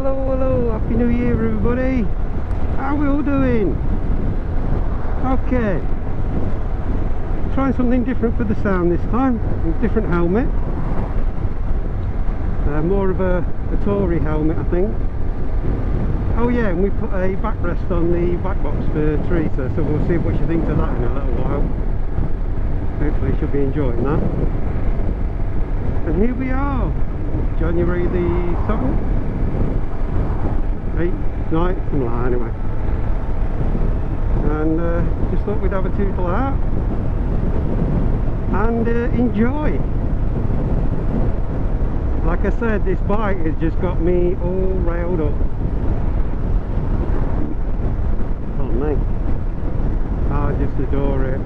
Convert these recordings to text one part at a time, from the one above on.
hello, Happy New Year everybody. How are we all doing? Okay. Trying something different for the sound this time. A different helmet. More of a Tory helmet, I think. Oh yeah, and we put a backrest on the back box for Teresa, so we'll see what she thinks of that in a little while. Hopefully she'll be enjoying that. And here we are, January the 7th, 8th, 9th, something like that anyway. And just thought we'd have a tootle out and enjoy. Like I said, this bike has just got me all railed up. Oh mate, I just adore it.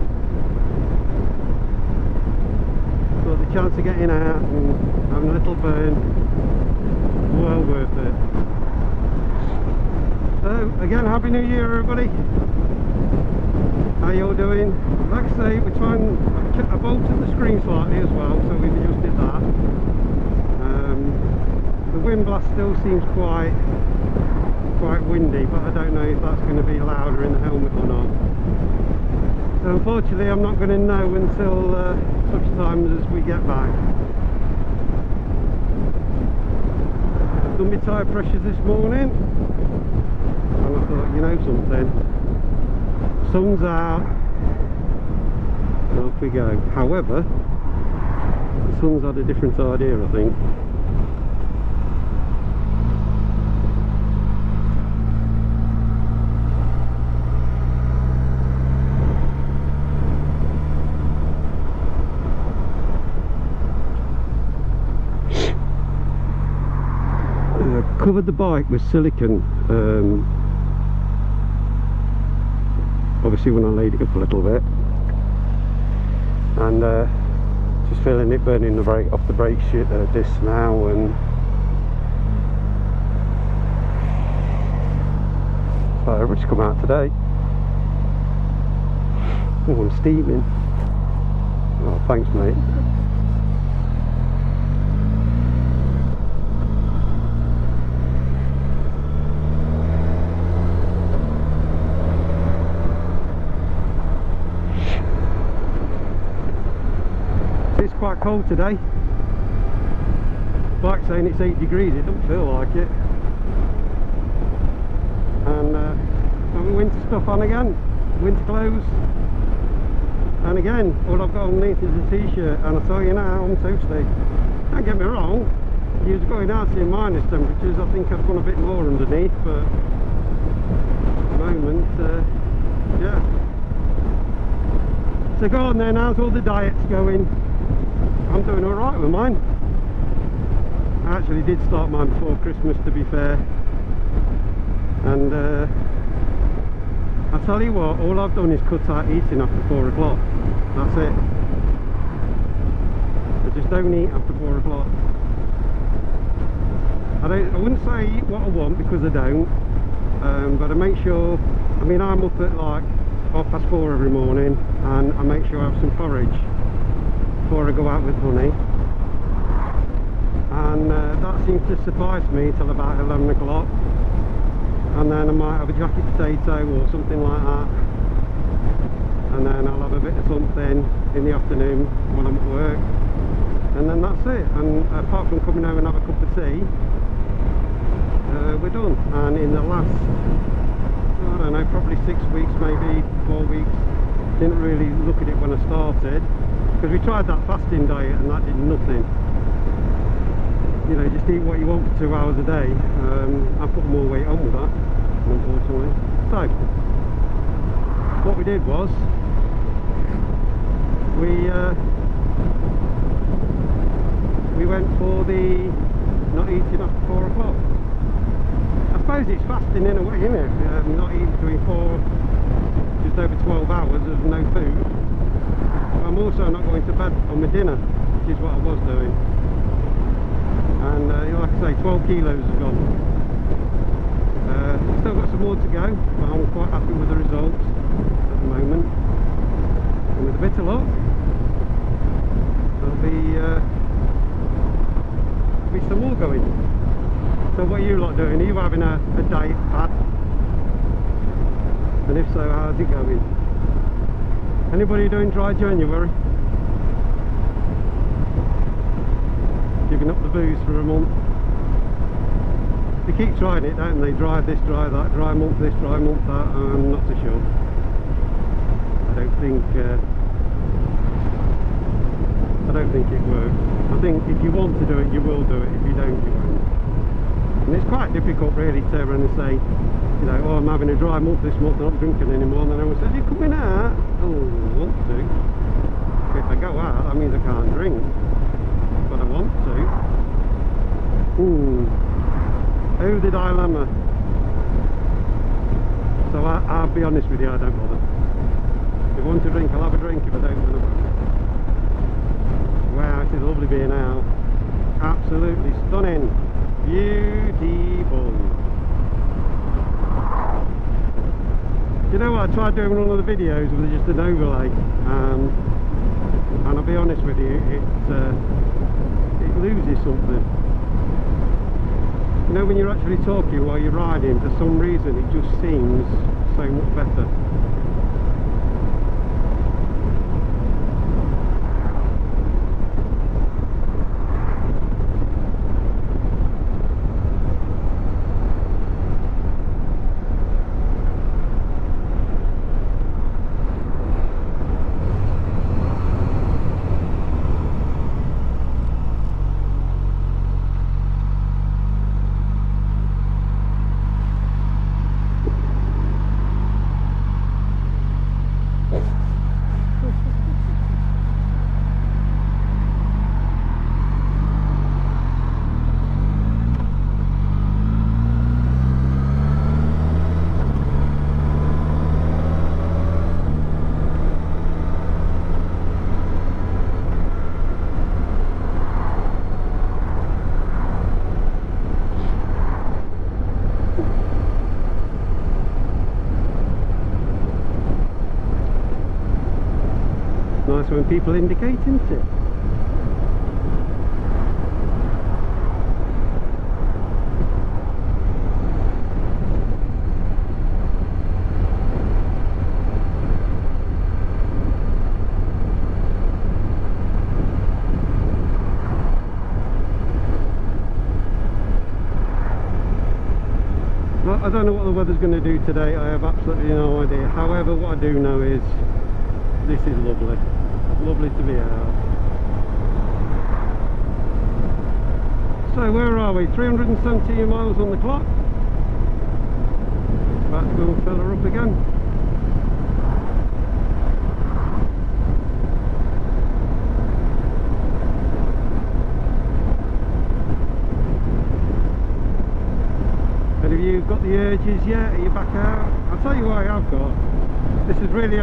So the chance of getting out and having a little burn, well worth it. So again, Happy New Year everybody. How you all doing? Like I say, we're trying, I bolted the screen slightly as well, so we've adjusted that. The wind blast still seems quite windy, but I don't know if that's going to be louder in the helmet or not. So unfortunately I'm not going to know until such times as we get back. I've done my tyre pressures this morning and I thought, you know something, sun's out and off we go. However, the sun's had a different idea, I think. Covered the bike with silicone, obviously when I laid it up a little bit, and just feeling it burning the brake off the brake disc now, and so it's come out today. Oh, I'm steaming. Oh, thanks mate. It's quite cold today. The bike's saying it's 8 degrees, it doesn't feel like it. And got winter stuff on again, winter clothes. And again, all I've got underneath is a t-shirt, and I tell you now, I'm toasty. Don't get me wrong, you was going out in minus temperatures, I think I've gone a bit more underneath, but at the moment, yeah. So go on then, how's all the diets going? I'm doing alright with mine. I actually did start mine before Christmas, to be fair. And I tell you what, all I've done is cut out eating after 4 o'clock. That's it. I just don't eat after 4 o'clock. I wouldn't say eat what I want, because I don't. But I make sure, I mean, I'm up at like 4:30 every morning, and I make sure I have some porridge before I go out with honey, and that seems to suffice me till about 11 o'clock, and then I might have a jacket potato or something like that, and then I'll have a bit of something in the afternoon when I'm at work, and then that's it. And apart from coming home and have a cup of tea, we're done. And in the last, I don't know, probably 6 weeks, maybe 4 weeks, didn't really look at it when I started, because we tried that fasting diet and that did nothing. You know, just eat what you want for 2 hours a day. I put more weight on with that, unfortunately. So what we did was we went for the not eating after 4 o'clock. I suppose it's fasting in a way, isn't it? Not eating between just over 12 hours of no food. I'm also not going to bed on my dinner, which is what I was doing. And like I say, 12 kilos has gone. Still got some more to go, but I'm quite happy with the results at the moment. And with a bit of luck, there'll be some more going. So what are you lot doing? Are you having a day pad? And if so, how's it going? Anybody doing dry January? Giving up the booze for a month? They keep trying it, don't they? Dry this, dry that, dry month this, dry month that. I'm not so sure. I don't think it works. I think if you want to do it, you will do it. If you don't, you won't. And it's quite difficult really to turn around and say, you know, oh, I'm having a dry month this month, I'm not drinking anymore. And then everyone says, you're coming out? Oh, I want to. If I go out, that means I can't drink. But I want to. Oh, the dilemma. So I'll be honest with you, I don't bother. If I want to drink, I'll have a drink. If I don't, then I won't. Wow, it is lovely being out. Absolutely stunning. Beautiful. You know what, I tried doing one of the videos with just an overlay, and I'll be honest with you, it loses something. You know, when you're actually talking while you're riding, for some reason it just seems so much better. Nice when people indicate, isn't it? Well, I don't know what the weather's going to do today. I have absolutely no idea. However, what I do know is this is lovely. Lovely to be out. So where are we? 370 miles on the clock. About to go and fill her up again. And have you got the urges yet? Are you back out? I'll tell you what I have got. This has really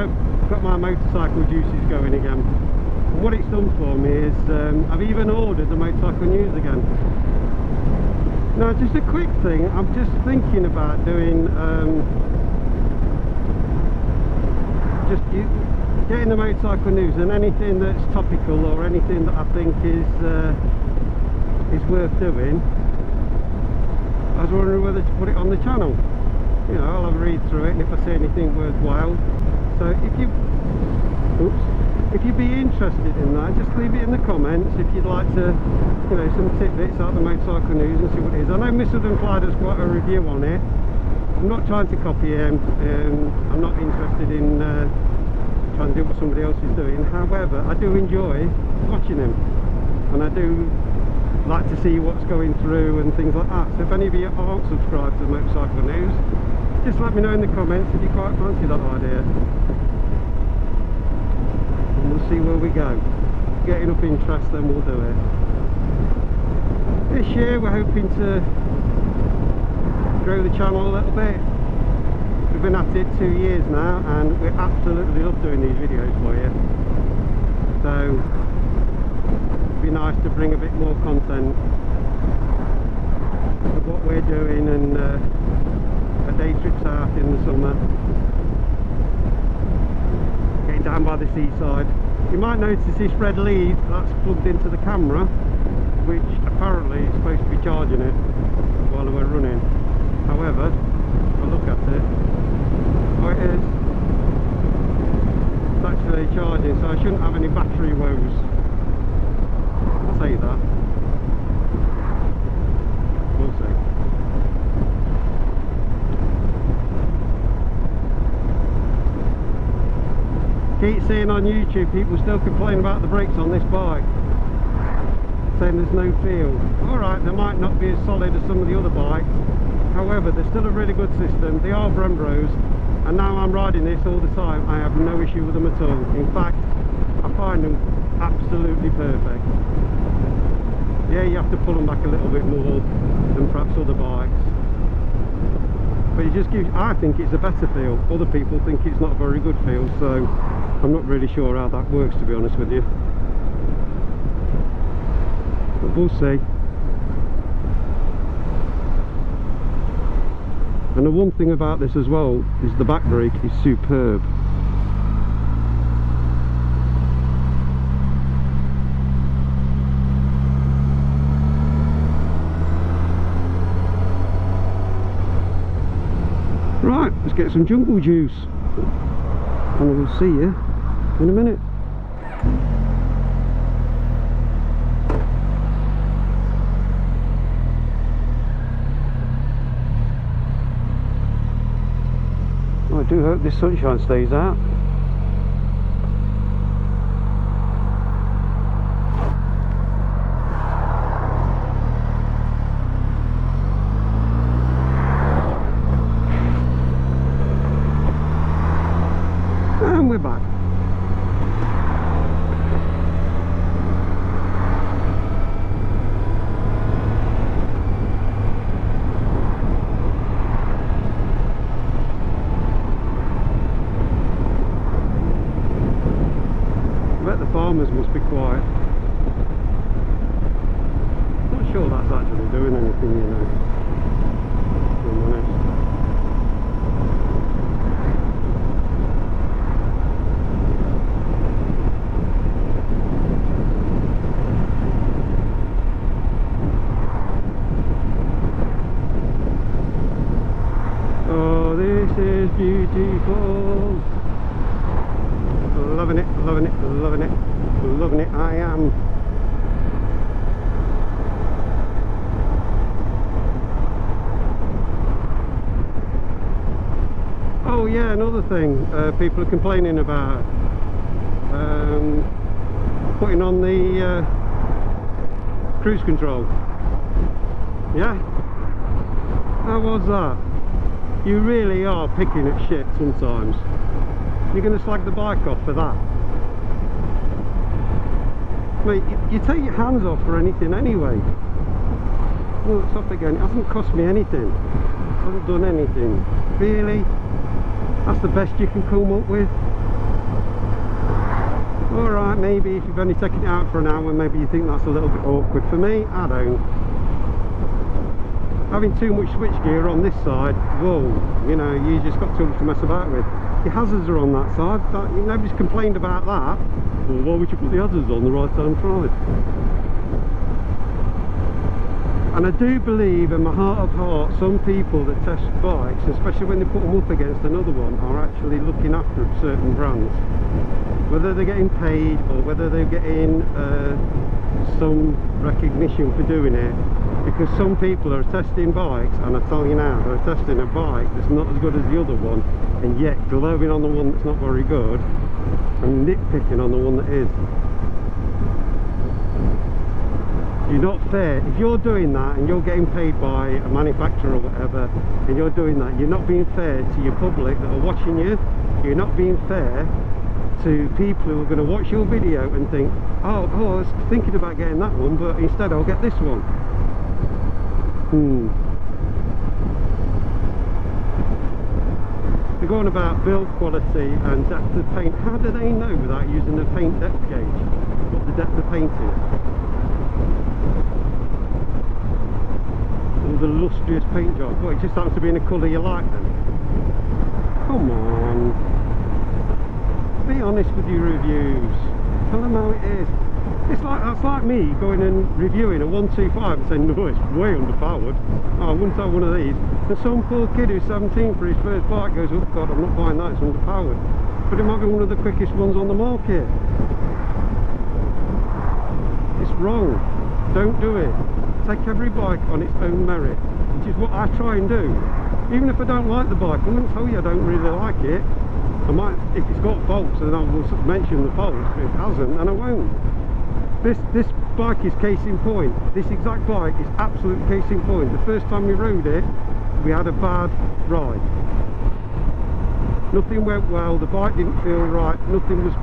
got my motorcycle juices going again. And what it's done for me is I've even ordered the motorcycle news again. Now, just a quick thing, I'm just thinking about doing getting the motorcycle news and anything that's topical or anything that I think is worth doing. I was wondering whether to put it on the channel. You know, I'll have a read through it, and if I see anything worthwhile. So if you'd be interested in that, just leave it in the comments if you'd like to, you know, some tidbits out of the motorcycle news and see what it is. I know Mr. Fly does quite a review on it. I'm not trying to copy him. I'm not interested in trying to do what somebody else is doing. However, I do enjoy watching him, and I do like to see what's going through and things like that. So if any of you aren't subscribed to the motorcycle news, just let me know in the comments if you quite fancy that idea, and we'll see where we go. Get enough interest, then we'll do it. This year we're hoping to grow the channel a little bit. We've been at it 2 years now, and we absolutely love doing these videos for you. So it'd be nice to bring a bit more content of what we're doing, and a day trips out in the summer, getting down by the seaside. You might notice this red lead that's plugged into the camera, which apparently is supposed to be charging it while I'm shouldn't have any battery woes. I'll say that. We'll see. Keep seeing on YouTube people still complain about the brakes on this bike, saying there's no feel. Alright, they might not be as solid as some of the other bikes, however they're still a really good system. They are Brembros, and now I'm riding this all the time. I have no issue with them at all. In fact, I find them absolutely perfect. Yeah, you have to pull them back a little bit more than perhaps other bikes, but it just gives, I think it's a better feel. Other people think it's not a very good feel, so I'm not really sure how that works, to be honest with you. But we'll see. And the one thing about this as well is the back brake is superb. Right, let's get some jungle juice, and we'll see you in a minute. I do hope this sunshine stays out. And we're back. Farmers must be quiet. Not sure that's actually doing anything, you know, if I'm honest. Oh, this is beautiful. Loving it, loving it, loving it, loving it, I am. Oh yeah, another thing people are complaining about, putting on the cruise control. Yeah? How was that? You really are picking at shit sometimes. You're going to slag the bike off for that? Mate, you take your hands off for anything anyway. Oh, it's off again. It hasn't cost me anything. I haven't done anything. Really? That's the best you can come up with? Alright, maybe if you've only taken it out for an hour, maybe you think that's a little bit awkward. For me, I don't. Having too much switchgear on this side, whoa, you know, you just got too much to mess about with. Your hazards are on that side. Nobody's complained about that. Well, why would you put the hazards on the right hand side? And I do believe in my heart of hearts, some people that test bikes, especially when they put them up against another one, are actually looking after certain brands. Whether they're getting paid or whether they're getting some recognition for doing it. Because some people are testing bikes, and I tell you now, they're testing a bike that's not as good as the other one, and yet glowing on the one that's not very good, and nitpicking on the one that is. You're not fair. If you're doing that and you're getting paid by a manufacturer or whatever, and you're doing that, you're not being fair to your public that are watching you. You're not being fair to people who are going to watch your video and think, oh, I was thinking about getting that one, but instead I'll get this one. They're going about build quality and depth of paint. How do they know without using the paint depth gauge what the depth of paint is? Or the lustrious paint job? Well, it just happens to be in a colour you like then. Come on. Be honest with your reviews. Tell them how it is. That's like me going and reviewing a 125 and saying, no, it's way underpowered. Oh, I wouldn't have one of these. And some poor kid who's 17 for his first bike goes, oh God, I'm not buying that, it's underpowered. But it might be one of the quickest ones on the market. wrong. Don't do it. Take every bike on its own merit, which is what I try and do. Even if I don't like the bike, I wouldn't tell you I don't really like it. I might, if it's got faults, then I will mention the faults. If it hasn't, then I won't. This bike is case in point. This exact bike is absolute case in point. The first time we rode it, we had a bad ride. Nothing went well, the bike didn't feel right, nothing was,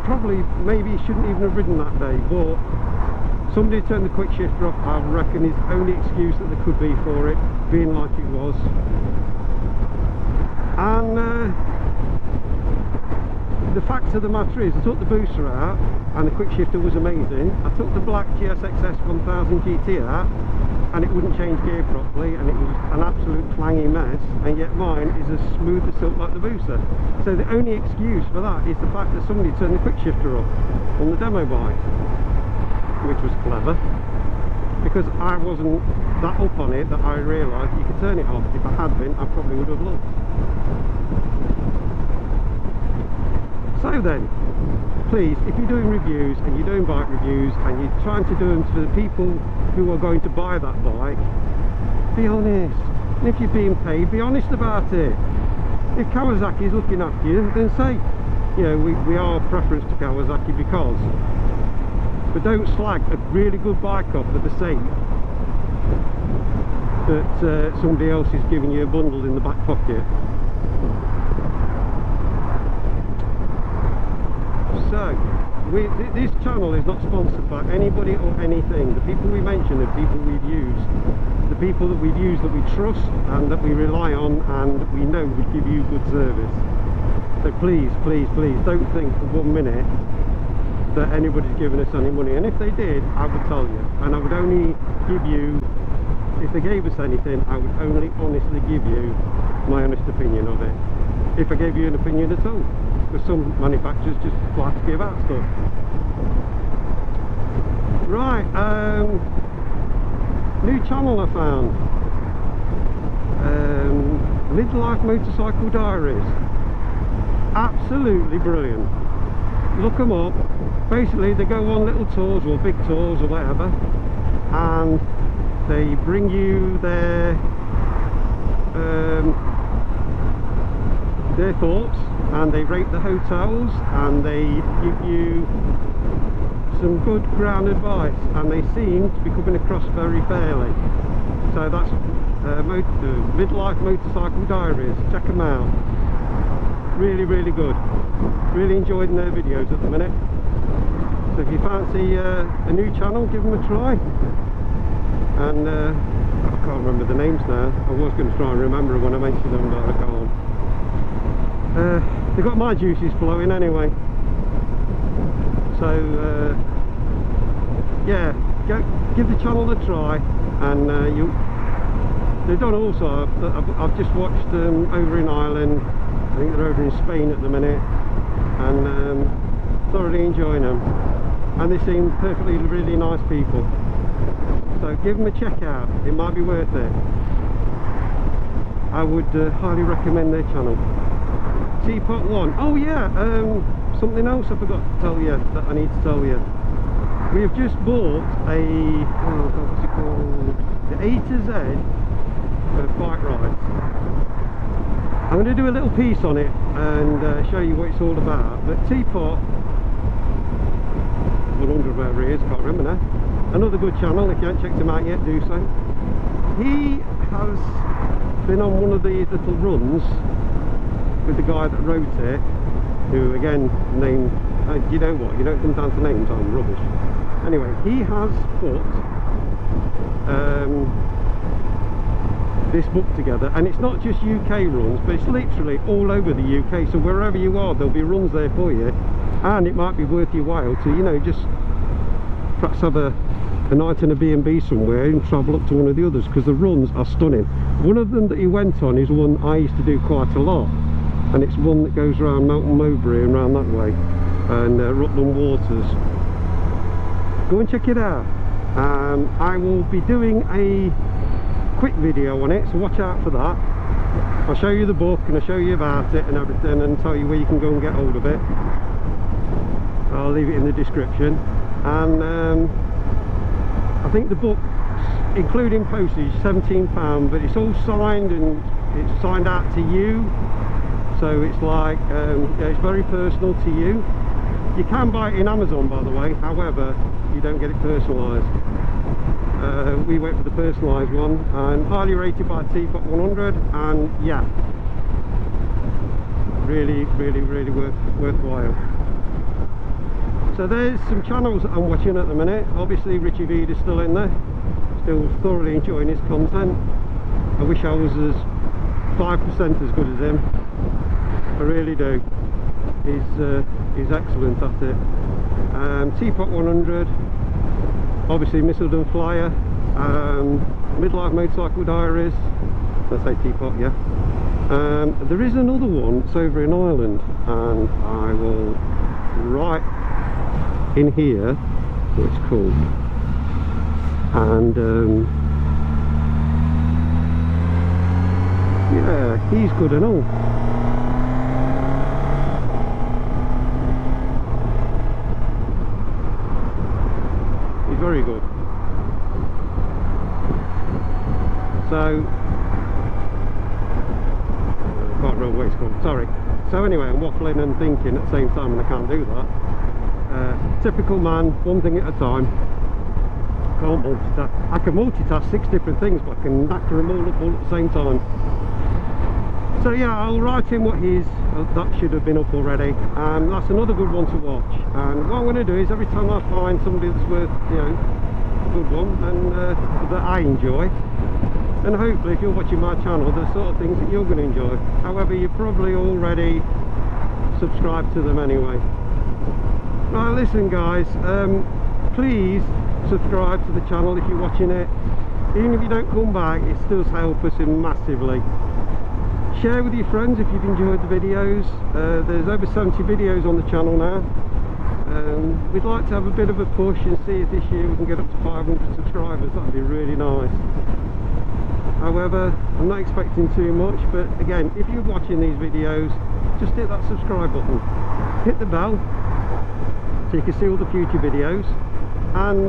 probably, maybe it shouldn't even have ridden that day, but somebody turned the quick shifter off. I reckon is the only excuse that there could be for it being like it was. And the fact of the matter is, I took the booster out and the quick shifter was amazing. I took the black GSX S1000 GT out and it wouldn't change gear properly, and it was an absolute clangy mess, and yet mine is as smooth as silk like the booster. So the only excuse for that is the fact that somebody turned the quick shifter off on the demo bike, which was clever, because I wasn't that up on it that I realised you could turn it off. If I had been, I probably would have looked. So then, please, if you're doing reviews and you're doing bike reviews and you're trying to do them for the people who are going to buy that bike, be honest. And if you're being paid, be honest about it. If Kawasaki is looking after you, then say, you know, we are a preference to Kawasaki because, but don't slag a really good bike off for the sake that somebody else is giving you a bundle in the back pocket. So, this channel is not sponsored by anybody or anything. The people we mention are people we've used. The people that we've used that we trust and that we rely on and we know would give you good service. So please, please, please don't think for 1 minute that anybody's giving us any money. And if they did, I would tell you. And I would only give you, if they gave us anything, I would only honestly give you my honest opinion of it. If I gave you an opinion at all. Because some manufacturers just like to give out stuff. Right, new channel I found. Midlife Motorcycle Diaries. Absolutely brilliant. Look them up. Basically they go on little tours or big tours or whatever, and they bring you their thoughts, and they rate the hotels, and they give you some good ground advice, and they seem to be coming across very fairly. So that's Midlife Motorcycle Diaries. Check them out. Really, really good. Really enjoying their videos at the minute. So if you fancy a new channel, give them a try. And I can't remember the names now. I was going to try and remember when I mentioned them, but I can't. They've got my juices flowing anyway. So yeah, give the channel a try, and they've done also. I've just watched them over in Ireland. I think they're over in Spain at the minute, and thoroughly enjoying them. And they seem perfectly really nice people. So give them a check out. It might be worth it. I would highly recommend their channel. Teapot One. Oh yeah, something else I forgot to tell you that I need to tell you. We have just bought a, what's it called? The A to Z of bike rides. I'm going to do a little piece on it and show you what it's all about. But Teapot 100 wherever he is, can't remember now. Another good channel. If you haven't checked him out yet, do so. He has been on one of these little runs with the guy that wrote it, who again named, you know what, you don't come down to names, I'm rubbish. Anyway, he has put this book together, and it's not just UK runs, but it's literally all over the UK, so wherever you are there'll be runs there for you, and it might be worth your while to, you know, just perhaps have a night in a B&B somewhere and travel up to one of the others, because the runs are stunning. One of them that he went on is one I used to do quite a lot, and it's one that goes around Mountain Mowbray and round that way, and Rutland Waters. Go and check it out. I will be doing a quick video on it, so watch out for that. I'll show you the book and I'll show you about it and everything, and tell you where you can go and get hold of it. I'll leave it in the description. And I think the book, including postage, £17, but it's all signed and it's signed out to you, so it's like yeah, it's very personal to you. You can buy it in Amazon, by the way, however you don't get it personalised. We went for the personalised one, and highly rated by Teapot 100, and yeah, really worthwhile. So there's some channels that I'm watching at the minute. Obviously Richie Veed is still in there, still thoroughly enjoying his content. I wish I was as 5% as good as him. I really do. He's excellent at it. Teapot 100, obviously Missildon Flyer, Midlife Motorcycle Diaries. Let's say Teapot, yeah. There is another one that's over in Ireland, and I will write in here what it's called. And yeah, he's good and all. He's very good. So I can't remember what it's called, sorry. So anyway, I'm waffling and thinking at the same time, and I can't do that. Typical man, one thing at a time. Can't multitask. I can multitask 6 different things, but I can knacker them all up all at the same time. So yeah, I'll write in what his, that should have been up already. That's another good one to watch. And what I'm going to do is, every time I find somebody that's worth, you know, a good one, and that I enjoy, and hopefully if you're watching my channel, the sort of things that you're going to enjoy. However, you're probably already subscribed to them anyway. Right, listen guys, please subscribe to the channel if you're watching it. Even if you don't come back, it still helps us massively. Share with your friends if you've enjoyed the videos. There's over 70 videos on the channel now. We'd like to have a bit of a push and see if this year we can get up to 500 subscribers. That'd be really nice. However, I'm not expecting too much, but again, if you're watching these videos, just hit that subscribe button, hit the bell, so you can see all the future videos, and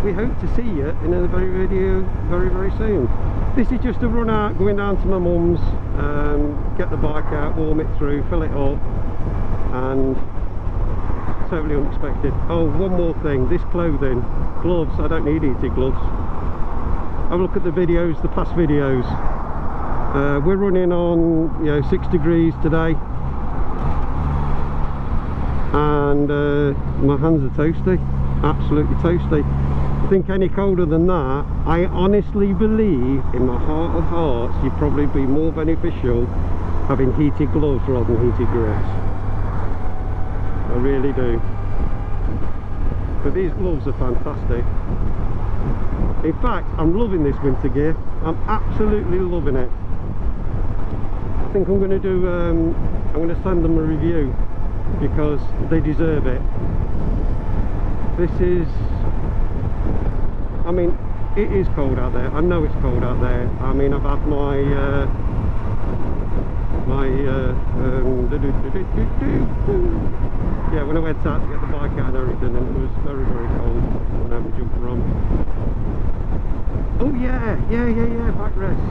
we hope to see you in a video very soon. This is just a run out, going down to my mum's, get the bike out, warm it through, fill it up, and totally unexpected. Oh, one more thing, this clothing, gloves, I don't need heated gloves. Have a look at the videos, the past videos. We're running on, you know, 6 degrees today, and my hands are toasty, absolutely toasty. I think any colder than that, I honestly believe in my heart of hearts you'd probably be more beneficial having heated gloves rather than heated grips. I really do. But these gloves are fantastic. In fact, I'm loving this winter gear. I'm absolutely loving it. I think I'm going to do, I'm going to send them a review because they deserve it. This is, I mean, it is cold out there. I know it's cold out there. I mean, I've had my yeah, when I went out to get the bike out and everything, and it was very cold when I had my jumper on. Oh yeah, backrest.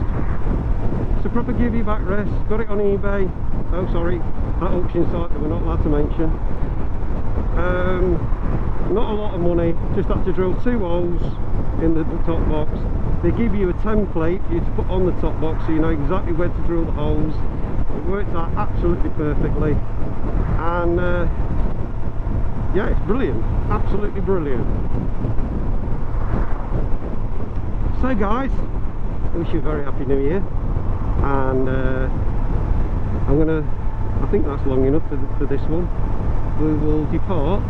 It's a proper Gibby backrest. Got it on eBay. Oh sorry, that auction site that we're not allowed to mention. Not a lot of money, just had to drill 2 holes in the top box. They give you a template for you to put on the top box so you know exactly where to drill the holes. It worked out absolutely perfectly, and yeah, it's brilliant, absolutely brilliant. So guys, I wish you a very happy new year, and I think that's long enough for this one. We will depart,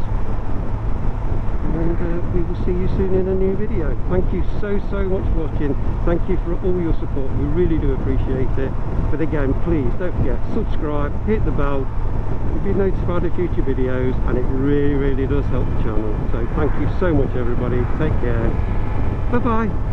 and we will see you soon in a new video. Thank you so much for watching. Thank you for all your support, we really do appreciate it. But again, please don't forget, subscribe, hit the bell, you'll be notified of future videos, and it really does help the channel. So thank you so much everybody, take care, bye bye.